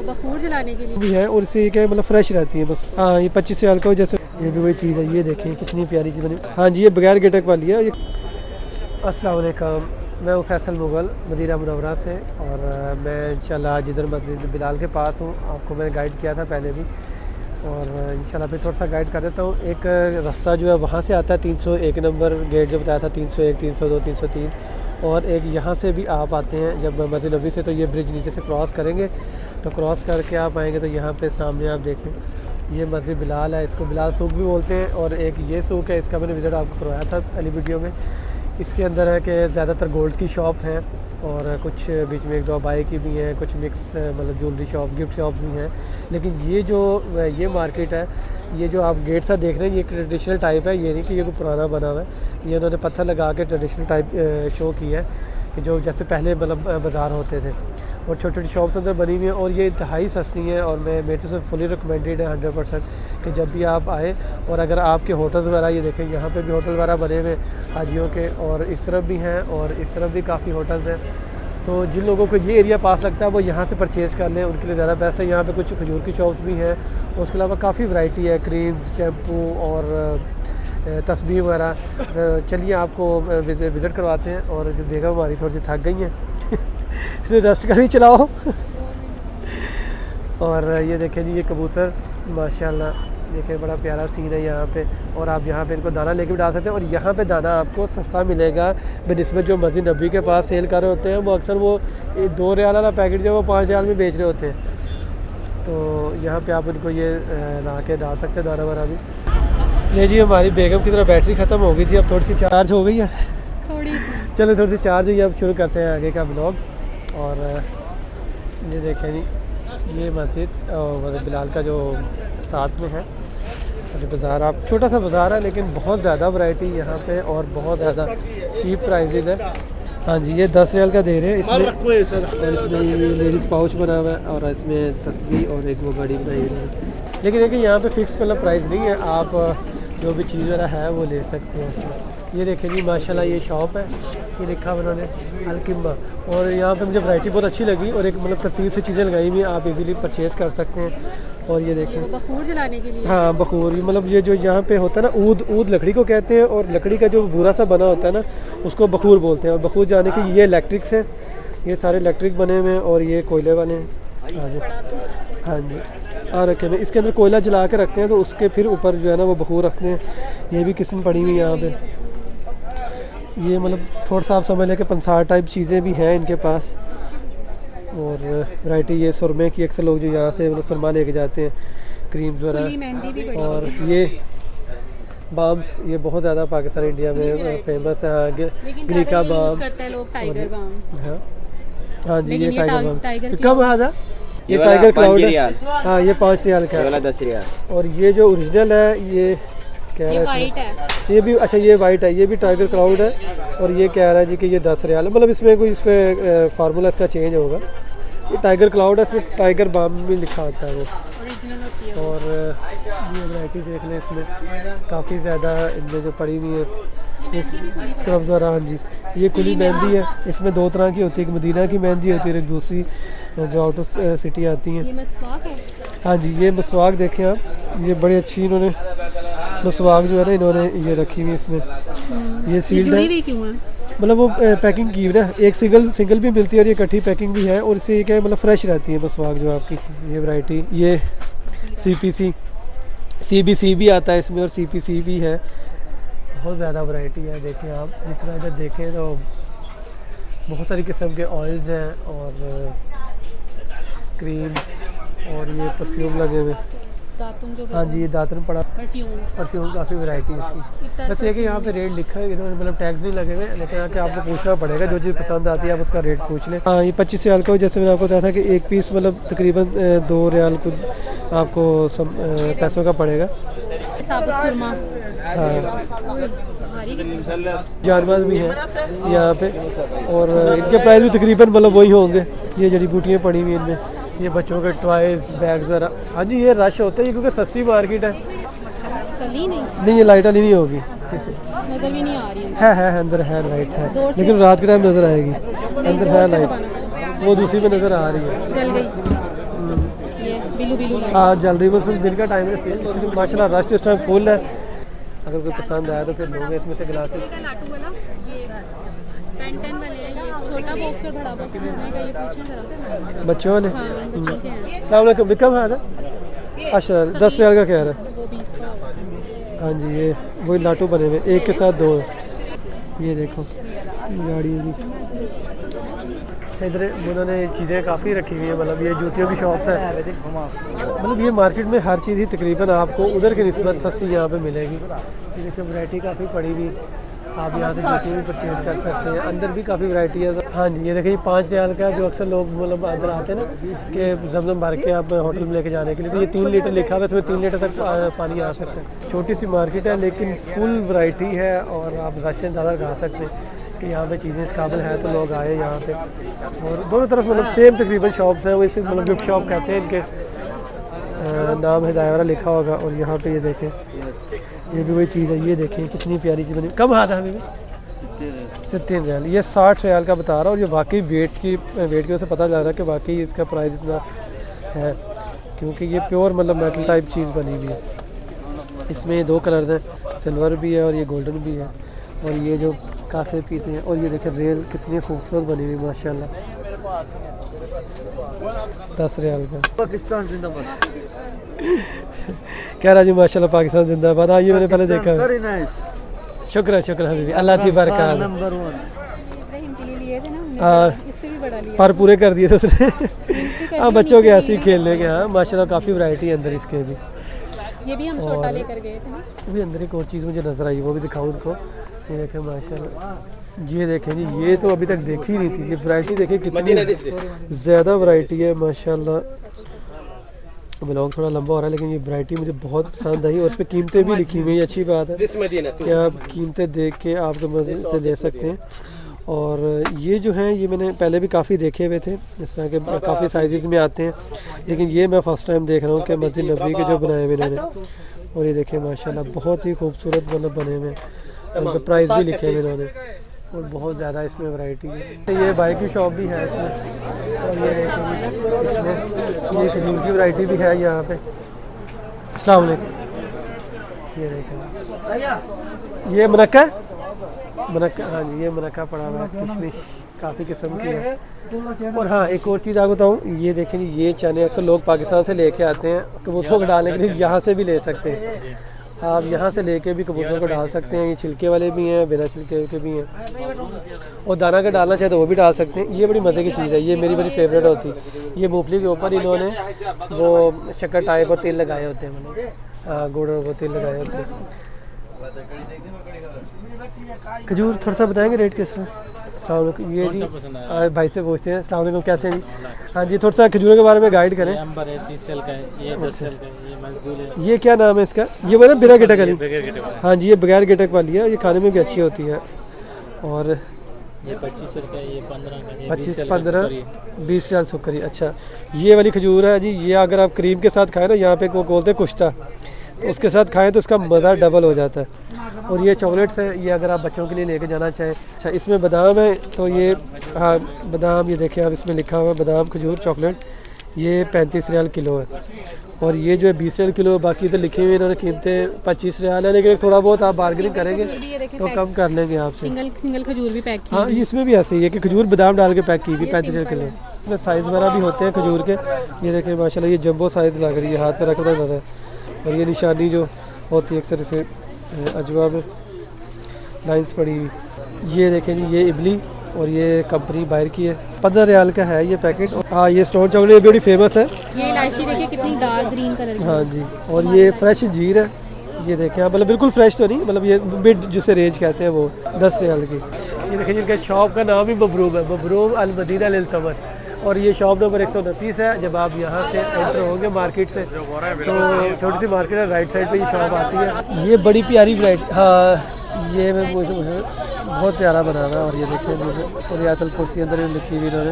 बखूर जलाने के लिए भी है और इससे क्या मतलब फ्रेश रहती है बस। हाँ ये 25 रियाल का, जैसे ये भी वही चीज़ है, ये देखें कितनी प्यारी चीज़ बनी। हाँ जी ये बगैर गेटक वाली है। अस्सलाम वालेकुम, मैं हूँ फैसल मुग़ल मदीना मुनव्वरा से, और मैं इंशाल्लाह आज इधर मस्जिद बिलाल के पास हूँ। आपको मैंने गाइड किया था पहले भी, और इंशाल्लाह फिर थोड़ा सा गाइड कर देता हूँ। एक रास्ता जो है वहाँ से आता है 301 नंबर गेट जो बताया था, 301, 302, 303, और एक यहाँ से भी आप आते हैं जब मस्जिद नबी से, तो ये ब्रिज नीचे से क्रॉस करेंगे, तो क्रॉस करके आप आएंगे तो यहाँ पे सामने आप देखें ये मस्जिद बिलाल है, इसको बिलाल सूक भी बोलते हैं। और एक ये सूक है, इसका मैंने विज़िट आपको करवाया था पहली वीडियो में। इसके अंदर है कि ज़्यादातर गोल्ड की शॉप है, और कुछ बीच में एक दो बाई की भी हैं, कुछ मिक्स मतलब ज्वेलरी शॉप, गिफ्ट शॉप भी हैं। लेकिन ये मार्केट है, ये जो आप गेट सा देख रहे हैं, ये ट्रेडिशनल टाइप है, ये नहीं कि ये कोई पुराना बना हुआ है। ये उन्होंने पत्थर लगा के ट्रेडिशनल टाइप शो किया है कि जो जैसे पहले मतलब बाज़ार होते थे, और छोटी छोटी शॉप्स अंदर बनी हुई हैं, और ये इंतहाई सस्ती हैं। और मैं मेरे तरफ से फुली रिकमेंडेड है 100% कि जब भी आप आएँ। और अगर आपके होटल्स वगैरह, ये देखें यहाँ पे भी होटल वगैरह बने हुए हाजियों के, और इस तरफ भी हैं और इस तरफ भी काफ़ी होटल्स हैं। तो जिन लोगों को ये एरिया पास लगता है वो यहाँ से परचेज़ कर लें, उनके लिए ज़्यादा बेस्ट है। यहाँ पे कुछ खजूर की शॉप्स भी हैं, उसके अलावा काफ़ी वैरायटी है, क्रीम्स, शैम्पू और तस्बीह वगैरह। चलिए आपको विज़िट करवाते हैं। और जो बेगम हमारी थोड़ी सी थक गई हैं इसलिए रेस्ट कर ही चलाओ। और ये देखें जी ये कबूतर माशाल्लाह, देखें बड़ा प्यारा सीन है यहाँ पे। और आप यहाँ पे इनको दाना लेके भी डाल सकते हैं, और यहाँ पे दाना आपको सस्ता मिलेगा बनिस्बत जो मस्जिद नबी के पास सेल कर रहे होते हैं। वो अक्सर वो 2 रियाल वाला पैकेट जो वो 5 रियाल में बेच रहे होते हैं। तो यहाँ पे आप उनको ये ला के डाल सकते हैं दाना वाना भी। ले जी हमारी बेगम की तरफ बैटरी ख़त्म हो गई थी, अब थोड़ी सी चार्ज हो गई है थोड़ी चलो थोड़ी सी चार्ज हुई, अब शुरू करते हैं आगे का ब्लॉग। और ये देखें जी ये मस्जिद मतलब बिलाल का जो साथ में है जो बाज़ार, आप छोटा सा बाज़ार है लेकिन बहुत ज़्यादा वैरायटी यहाँ पे और बहुत ज़्यादा चीप प्राइसेस है। हाँ जी ये 10 रियाल का दे रहे हैं इसमें, और इसमें ये लेडीज़ पाउच बना हुआ है, और इसमें तस्बीह और एक वो गाड़ी बनाई हुई है। लेकिन देखिए यहाँ पे फिक्स मतलब प्राइस नहीं है, आप जो भी चीज़ वगैरह है वो ले सकते हैं। ये देखें जी माशाल्लाह ये शॉप है, ये लिखा उन्होंने अलकिम्मा, और यहाँ पे मुझे वैरायटी बहुत अच्छी लगी, और एक मतलब तरतीब से चीज़ें लगाई हुई हैं, आप इजीली परचेज़ कर सकते हैं। और ये देखें बखूर जलाने के लिए, हाँ बखूर, मतलब ये जो यहाँ पे होता है ना ऊद लकड़ी को कहते हैं, और लकड़ी का जो बुरा सा बना होता है ना उसको बखूर बोलते हैं। और बखूर जाने के ये इलेक्ट्रिक्स हैं, ये सारे इलेक्ट्रिक बने हुए हैं, और ये कोयले वाले हैं। हाँ जी हाँ जी हाँ रखे हुए, इसके अंदर कोयला जला के रखते हैं, तो उसके फिर ऊपर जो है ना वो बखूर रखते हैं। ये भी किस्म पड़ी हुई यहाँ पे, ये मतलब थोड़ा सा आप समझ लें कि पंसार टाइप चीज़ें भी हैं इनके पास। और वैरायटी ये सुरमे की, अक्सर लोग जो यहाँ से मतलब सुरमा लेके जाते हैं, क्रीम्स वगैरह। और ये बाम्स, ये बहुत ज़्यादा पाकिस्तान इंडिया में फेमस है, गिलिका बाम करते हैं लोग, टाइगर बाम। हाँ जी ये टाइगर बाम कम आ जा, ये टाइगर क्लाउड है। हाँ ये 5 रियाल का है, 10 रियाल। और ये जो ओरिजिनल है ये कह रहा है वाइट है, ये भी अच्छा ये वाइट है, ये भी टाइगर क्लाउड है, और ये कह रहा है जी कि ये 10 रियाल है। मतलब इसमें कोई इसमें फार्मूला इसका चेंज होगा। ये टाइगर क्लाउड है, इसमें टाइगर बाम भी लिखा होता है वो। ओरिजिनल होती है। और ये वैरायटी देख लें, इसमें काफ़ी ज़्यादा इनमें जो पड़ी हुई है इस स्क्रब्स वगैरह। हाँ जी ये खुली मेहंदी है, इसमें 2 तरह की होती है, एक मदीना की मेहंदी होती है और एक दूसरी जो आउट ऑफ सिटी आती हैं। ये मसवाक है। हाँ जी ये मसवाक देखें आप, ये बड़ी अच्छी इन्होंने मसवाक जो है ना इन्होंने ये रखी हुई इसमें, ये सील्ड है, मतलब वो पैकिंग की हुई ना, एक सिंगल भी मिलती है और ये इकट्ठी पैकिंग भी है, और इससे ये क्या है मतलब फ्रेश रहती है मसवाक जो आपकी। ये वैरायटी ये CPC CBC भी आता है इसमें, और CPC भी है। बहुत ज़्यादा वैरायटी है, देखें आप जितना इधर देखें तो बहुत सारी किस्म के ऑयल्स हैं और क्रीम्स, और ये परफ्यूम लगे हुए। हाँ जी ये दातन पड़ा परफ्यूम, काफ़ी वैरायटी है इसकी। बस ये कि यहाँ पे रेट लिखा है इन्होंने, मतलब टैक्स नहीं लगे हुए, लेकिन आके आपको पूछना पड़ेगा, जो चीज़ पसंद आती है आप उसका रेट पूछ लें। हाँ ये 25 रियाल का, जैसे मैंने आपको बताया था कि एक पीस मतलब तकरीबन 2 रियाल को आपको पैसों का पड़ेगा। हाँ जानवर भी हैं यहाँ पे, और इनके प्राइस भी तकरीबन मतलब वही होंगे। ये जड़ी बूटियाँ पड़ी हुई इनमें, ये बच्चों के टॉयज़, बैग्स वगैरह। हाँ जी ये रश होता है ये क्योंकि सस्ती मार्केट है। नहीं ये लाइट वाली नहीं होगी, नज़र भी नहीं आ रही है अंदर है, लाइट है लेकिन रात के टाइम नज़र आएगी। अंदर है लाइट, वो दूसरी में नज़र आ रही है। जल गई ये बिलू बिलू लाइट। हाँ जल रही, बस दिन का टाइम है इसलिए माशाल्लाह रश इस टाइम फुल है। अगर कोई पसंद आया तो फिर लोगे इसमें से ग्लासेस। लाटू वाला ये पेंटन वाले ये छोटा बॉक्स और बड़ा बॉक्स दोनों का ये पूछें जरा। बच्चों वाले। हाँ बच्चों के हैं अस्सलाम वालेकुम, बिकम है अच्छा 10 रियाल का कह रहा है। वो 20 का होगा। हाँ जी, ये वही लाटू बने हुए, एक के साथ दो है। ये देखो गाड़ी भी। अच्छा इधर उन्होंने चीज़ें काफ़ी रखी हुई हैं, मतलब ये जूतियों की शॉप्स है। मतलब ये मार्केट में हर चीज़ ही तकरीबन आपको उधर की निस्बत सस्ती यहाँ पे मिलेगी। ये देखिए वैरायटी काफ़ी पड़ी हुई, आप यहाँ से जूती भी परचेज़ कर सकते हैं। अंदर भी काफ़ी वैरायटी है। हाँ जी ये देखिए 5 रियाल का, जो अक्सर लोग मतलब अंदर आते हैं ना कि जमजम भर के आप होटल में लेके जाने के लिए, तो ये 3 लीटर लिखा हुआ है, इसमें 3 लीटर तक पानी आ सकता है। छोटी सी मार्केट है लेकिन फुल वैरायटी है और आप राशन ज़्यादा खा सकते हैं कि यहाँ पे चीज़ें इस काबिल है तो लोग आए यहाँ पे। और दोनों तरफ मतलब सेम तकरीबन शॉप्स हैं, वो इसे मतलब गिफ्ट शॉप कहते हैं, इनके नाम हिदायत लिखा होगा। और यहाँ पे ये देखें, ये भी वही चीज़ है, ये देखें कितनी प्यारी चीज़ बनी। कम हाथ है हमें भी 70 रियाल, ये 60 रियाल का बता रहा है। और ये वाकई वेट की वजह से पता चल रहा है कि वाकई इसका प्राइस इतना है, क्योंकि ये प्योर मतलब मेटल टाइप चीज़ बनी हुई है। इसमें 2 कलर्स हैं, सिल्वर भी है और ये गोल्डन भी है। और ये जो कासे पीते हैं, और ये देखें रेल कितनी खूबसूरत बनी हुई माशाल्लाह। 10 रियाल का। पाकिस्तान जिंदाबाद। कह रहा जी माशाल्लाह पाकिस्तान जिंदाबाद। हाँ ये मैंने पहले देखा है। वेरी नाइस, शुक्र हबीबी, अल्लाह की बरकत। नंबर 1। इब्राहिम के लिए लिए थे ना हाँ। हमने, इससे भी बड़ा लिया। पर पूरे कर दिए थे उसने। इनसे हाँ बच्चों के ऐसे ही खेलने के। हाँ माशाल्लाह काफ़ी वैरायटी है अंदर इसके भी। ये भी हम छोटा लेकर गए थे ना। अभी अंदर एक और चीज़ मुझे नज़र आई, वो भी दिखाऊँ उनको। ये देखें माशाल्लाह, ये देखें जी, ये तो अभी तक देखी नहीं थी। ये वैरायटी देखें कितनी ज़्यादा वैरायटी है माशाल्लाह। ब्लॉग थोड़ा लंबा हो रहा है लेकिन ये वैरायटी मुझे बहुत पसंद आई और इस पर कीमतें भी लिखी हुई हैं। अच्छी बात है कि आप कीमतें देख के आपको मदद से ले सकते हैं। और ये जो हैं ये मैंने पहले भी काफ़ी देखे हुए थे, इस तरह के काफ़ी साइज़ में आते हैं, लेकिन ये मैं फ़र्स्ट टाइम देख रहा हूँ कि मस्जिद नबी के जो बनाए हुए इन्होंने। और ये देखें माशाल्लाह बहुत ही खूबसूरत मतलब बने हुए हैं, प्राइस भी लिखे हुए इन्होंने और बहुत ज़्यादा इसमें वैरायटी है। ये बाइक की शॉप भी है इसमें, और ये देखें इसमें ये खजूर की वैरायटी भी है यहाँ पे। अस्सलाम वालेकुम। ये देखें ये मुनक्का हाँ जी, ये मुनक्का पड़ा हुआ है, किशमिश काफ़ी किस्म की है। और हाँ एक और चीज़ आपको बताऊँ, ये देखें जी ये चने अक्सर लोग पाकिस्तान से लेके आते हैं कबूतरों को डालने के लिए, यहाँ से भी ले सकते हैं आप, यहाँ से लेके भी कबूतरों को डाल सकते हैं। ये छिलके वाले भी हैं, बिना छिलके के भी हैं, और दाना का डालना चाहे तो वो भी डाल सकते हैं। ये बड़ी मज़े की चीज़ है, ये मेरी बड़ी फेवरेट होती है। ये मूंगफली के ऊपर इन्होंने वो शक्कर टाइप और तेल लगाए होते हैं, मैंने गुड़ और वो तेल लगाए होते हैं। खजूर थोड़ा सा बताएंगे रेट किस तरह? अस्सलाम वालेकुम। ये जी भाई से पूछते हैं। अस्सलाम वालेकुम, कैसे हैं जी? हाँ जी थोड़ा सा खजूरों के बारे में गाइड करें। ये अंबर है 30 साल का है, ये 10 साल का है, ये मजदूर है। ये क्या नाम है इसका? ये वो ना बिना गिटक वाली। बगैर गिटक वाला। हाँ जी ये बगैर गिटक वाली है, ये खाने में भी अच्छी होती है। और ये 25 साल का है, ये 15 का है, 25 15 20 साल सुकरी। अच्छा ये वाली खजूर है जी, ये अगर आप क्रीम के साथ खाएं ना, यहाँ पे वो बोलते हैं कुश्ता, तो उसके साथ खाएं तो इसका मज़ा डबल हो जाता है। और ये चॉकलेट्स है, ये अगर आप बच्चों के लिए लेके जाना चाहें। अच्छा इसमें बादाम है, तो ये हाँ बादाम, ये देखें आप इसमें लिखा हुआ है बादाम खजूर चॉकलेट, ये 35 रियाल किलो है। और ये जो है 20 रियाल किलो, बाकी तो लिखी हुई इन्होंने कीमतें 25 रियाल है, लेकिन थोड़ा बहुत आप बार्गेनिंग करेंगे तो कम कर लेंगे आपसे। सिंगल खजूर भी पैक की। हाँ इसमें भी ऐसे ही है कि खजूर बादाम डाल के पैक की हुई 35 रियाल किलो। इसमें साइज़ वगैरह भी होते हैं खजूर के। ये देखें माशाल्लाह ये जंबो साइज़ लग रही है, हाथ पर रखना लग रहा है। और ये निशानी जो होती है अक्सर इसे अजवा में लाइंस पड़ी हुई। ये देखें जी ये इमली, और ये कंपनी बाहर की है, 15 रियाल का है ये पैकेट। हाँ ये स्टोन चॉकलेट, ये बड़ी फेमस है। ये इलायची देखिए कितनी डार्क ग्रीन कलर की। हाँ जी, और ये फ्रेश जीर है, ये देखें आप, मतलब बिल्कुल फ्रेश तो नहीं, मतलब ये मिड जिसे रेंज कहते हैं वो 10 रियाल की। ये देखें जिनका शॉप का नाम ही बबरूब है, बबरूब अल मदीना लिल तमर, और ये शॉप नंबर 129 है। जब आप यहाँ से एंटर होंगे मार्केट से तो छोटी सी मार्केट है, राइट साइड पे ये शॉप आती है। ये बड़ी प्यारी वैरायटी, हाँ ये मैं मुझे बहुत प्यारा बना हुआ है। और ये देखें मुझे और यातल कुर्सी अंदर में लिखी हुई इन्होंने,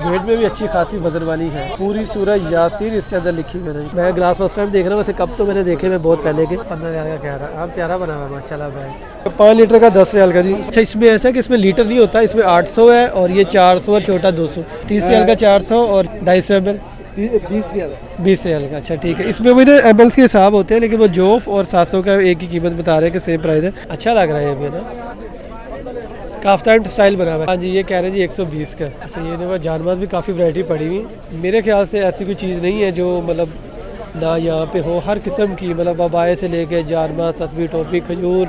वेट में भी अच्छी खासी वजन वाली है। पूरी सूरह यासीन इसके अंदर लिखी हुई है। मैं ग्लास फर्स्ट टाइम देख रहा हूँ, वैसे कब तो मैंने देखे मैं बहुत पहले के। 15 रियाल का कह रहा है, प्यारा बना हुआ है माशाल्लाह बैग। 5 लीटर का 10 रियाल का जी। अच्छा इसमें ऐसा है कि इसमें लीटर नहीं होता, इसमें 800 है और ये 400 और छोटा 200। 30 रियाल का 400 और 250 ml 20 रियाल का। अच्छा ठीक है, इसमें भी ना ml के हिसाब होते हैं, लेकिन वो जोफ और 700 का एक ही कीमत बता रहे हैं कि सेम प्राइस है। अच्छा लग रहा है ये भी ना, काफ्तान स्टाइल बना हुआ है। हाँ जी, ये कह रहे हैं जी 120 का। अच्छा ये ना जानमाज भी काफ़ी वैरायटी पड़ी हुई। मेरे ख्याल से ऐसी कोई चीज़ नहीं है जो मतलब ना यहाँ पे हो, हर किस्म की मतलब अबाए से लेके जानमाज, तस्बीह, टोपी, खजूर।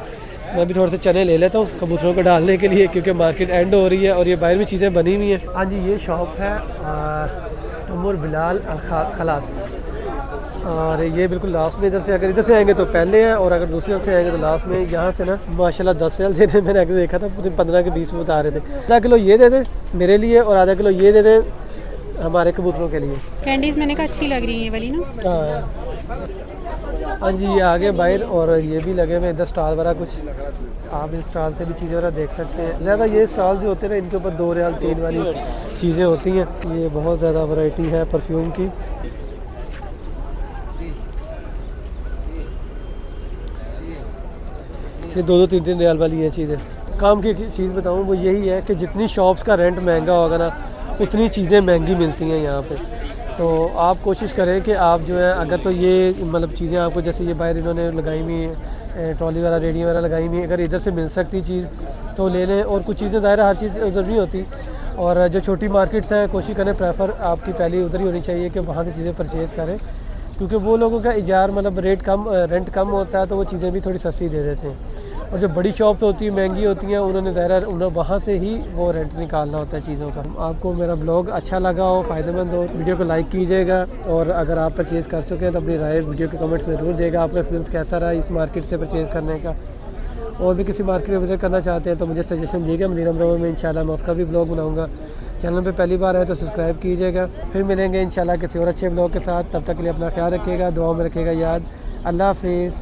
मैं भी थोड़े से चने ले लेता हूँ कबूतरों को डालने के लिए, क्योंकि मार्केट एंड हो रही है और ये बाहर भी चीज़ें बनी हुई हैं। हाँ जी, ये शॉप है तमुर बिलाल खलास, और ये बिल्कुल लास्ट में। इधर से अगर इधर से आएंगे तो पहले है, और अगर दूसरी तरफ से आएंगे तो लास्ट में। यहाँ से ना माशाल्लाह 10 रियाल दे रहे हैं। मैंने आगे देखा था 15 के 20 में बता रहे थे। आधा किलो ये दे दें मेरे लिए और आधा किलो ये दे दें हमारे कबूतरों के लिए। कैंडीज़ मैंने कहा अच्छी लग रही है ये वाली ना। हाँ जी, ये आगे बाहर और ये भी लगे हुए इधर स्टॉल वगैरह कुछ। आप इन स्टॉल से भी चीज़ें वगैरह देख सकते हैं। ज़्यादा ये स्टॉल जो होते हैं ना, इनके ऊपर 2 रियाल 3 वाली चीज़ें होती हैं। ये बहुत ज़्यादा वैरायटी है परफ्यूम की। ये 2-3 रियाल वाली ये चीज़ है। काम की चीज़ बताऊँ वो यही है कि जितनी शॉप्स का रेंट महंगा होगा ना, उतनी चीज़ें महंगी मिलती हैं यहाँ पे। तो आप कोशिश करें कि आप जो है, अगर तो ये मतलब चीज़ें आपको जैसे ये बाहर इन्होंने लगाई हुई है ट्रॉली वगैरह, रेडी वगैरह लगाई हुई है, अगर इधर से मिल सकती चीज़ तो ले लें। और कुछ चीज़ें ज़ाहिर हर चीज़ उधर नहीं होती, और जो छोटी मार्केट्स हैं कोशिश करें प्रेफर आपकी पहली उधर ही होनी चाहिए कि वहाँ से चीज़ें परचेज़ करें, क्योंकि वो लोगों का इजार मतलब रेंट कम होता है, तो वो चीज़ें भी थोड़ी सस्ती दे देते हैं। और जो बड़ी शॉप्स होती हैं महंगी होती हैं, उन्होंने ज़ाहिर उन्हें वहाँ से ही वो रेंट निकालना होता है चीज़ों का। आपको मेरा ब्लॉग अच्छा लगा हो, फ़ायदेमंद हो, वीडियो को लाइक कीजिएगा। और अगर आप परचेज़ कर चुके हैं तो अपनी राय वीडियो के कमेंट्स में ज़रूर देगा। आपका एक्सपीरियंस कैसा रहा इस मार्केट से परचेज़ करने का। और भी किसी मार्केट में विज़िट करना चाहते हैं तो मुझे सजेशन दीजिएगा। मदीना मुनव्वरा में इंशाल्लाह मैं उसका भी ब्लॉग बनाऊँगा। चैनल पे पहली बार आए तो सब्सक्राइब कीजिएगा। फिर मिलेंगे इंशाल्लाह किसी और अच्छे ब्लॉग के साथ। तब तक के लिए अपना ख्याल रखिएगा, दुआ में रखिएगा याद। अल्लाह हाफिज़।